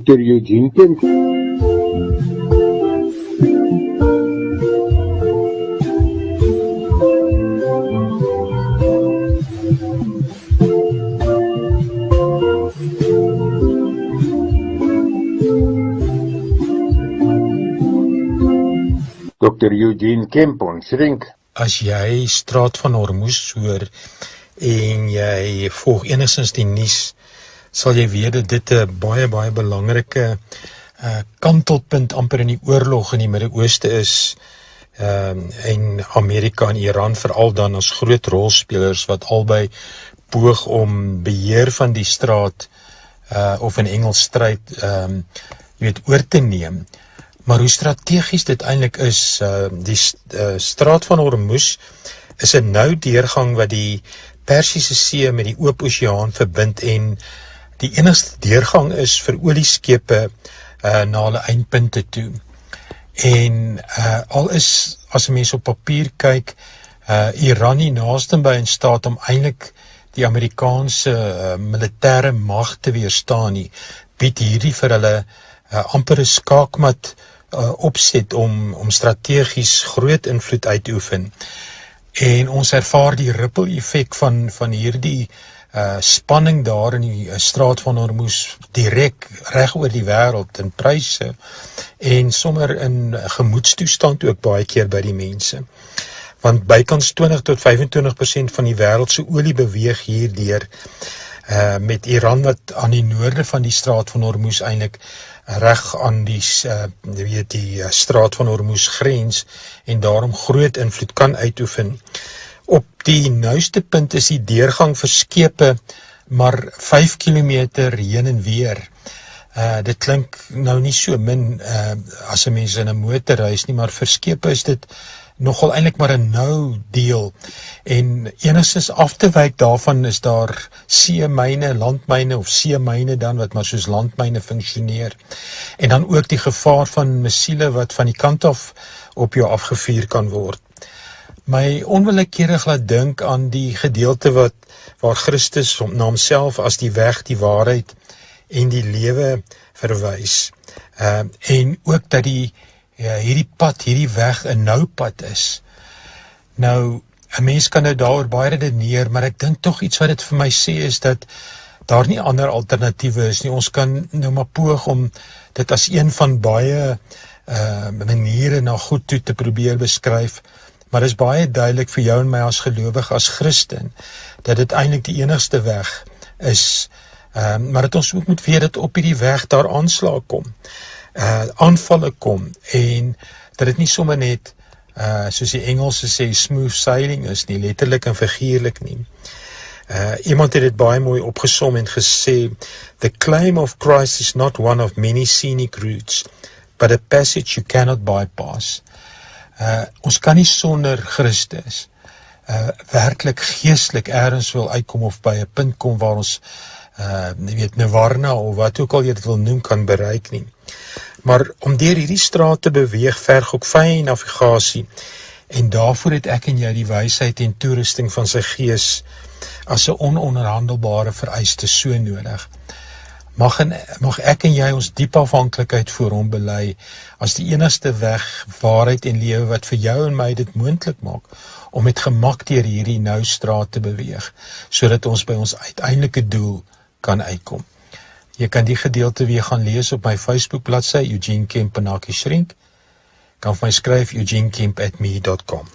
Dr. Eugene Kemp. Dr. Eugene Kemp, ons rink. As jy Straat van Hormuz hoor en jy volg enigstens die nuus, sal jy weet dat dit 'n baie belangrike kantelpunt amper in die oorlog in die Midde-Ooste is, en Amerika en Iran veral dan as groot rolspelers wat albei poog om beheer van die straat, of in Engels stryd, oor te neem. Maar hoe strategies dit eintlik is, die Straat van Hormuz is 'n nou deurgang wat die Persiese See met die oop oseaan verbind en die enigste deurgang is vir olieskepe na hulle eindpunte toe. En al is, as 'n mens op papier kyk, Iran nie naaste by in staat om eintlik die Amerikaanse militêre mag te weerstaan nie, bied hierdie vir hulle amper 'n skaakmat opset om strategies groot invloed uit te oefen. En ons ervaar die ripple effek van hierdie spanning daar in die Straat van Hormuz direk reg oor die wêreld in pryse en sommer in gemoedstoestand ook baie keer by die mense. Want bykans 20-25% van die wêreld se olie beweeg hierdeur, met Iran wat aan die noorde van die Straat van Hormuz eintlik reg aan die Straat van Hormuz grens en daarom groot invloed kan uitoefen. Op die nouste punt is die deurgang vir skepe maar 5 kilometer heen en weer. Dit klink nou nie so min as 'n mens in 'n motor reis nie, maar vir skepe is dit nogal eintlik maar 'n nou deel. En enigstens af te wyk daarvan is daar seemyne, landmyne of seemyne dan wat maar soos landmyne funksioneer. En dan ook die gevaar van missiele wat van die kant af op jou afgevuur kan word. My onwillekeurig laat dink aan die gedeelte waar Christus na homself as die weg, die waarheid en die lewe verwys. En ook dat hierdie pad, hierdie weg 'n nou pad is. Nou, 'n mens kan nou daaroor baie redeneer, maar ek dink tog iets wat dit vir my sê is dat daar nie ander alternatiewe is nie. Ons kan nou maar poog om dit as een van baie maniere na goed toe te probeer beskryf, maar dit is baie duidelik vir jou en my as gelowige, as Christen, dat dit eintlik die enigste weg is, maar dat ons ook moet weet dat op hierdie weg daar aanslae kom, aanvalle kom, en dat dit nie sommer net, soos die Engelse sê, smooth sailing is nie, letterlik en figuurlik nie. Iemand het dit baie mooi opgesom en gesê, the claim of Christ is not one of many scenic routes, but a passage you cannot bypass. Ons kan nie sonder Christus werklik geestelik ergens wil uitkom of by 'n punt kom waar ons Nirvana of wat ook al jy dit wil noem kan bereik nie. Maar om deur hierdie straat te beweeg verg ook fyn navigasie, en daarvoor het ek en jy die wysheid en toerusting van sy gees as 'n ononderhandelbare vereiste so nodig. Mag ek en jy ons diep afhanklikheid voor hom bely as die enigste weg, waarheid en lewe wat vir jou en my dit moontlik maak om met gemak deur hierdie nou straat te beweeg, sodat ons by ons uiteindelike doel kan uitkom. Jy kan die gedeelte weer gaan lees op my Facebook bladsy Eugene Kemp Panaki Shrink. Kan vir my skryf eugenekemp@me.com.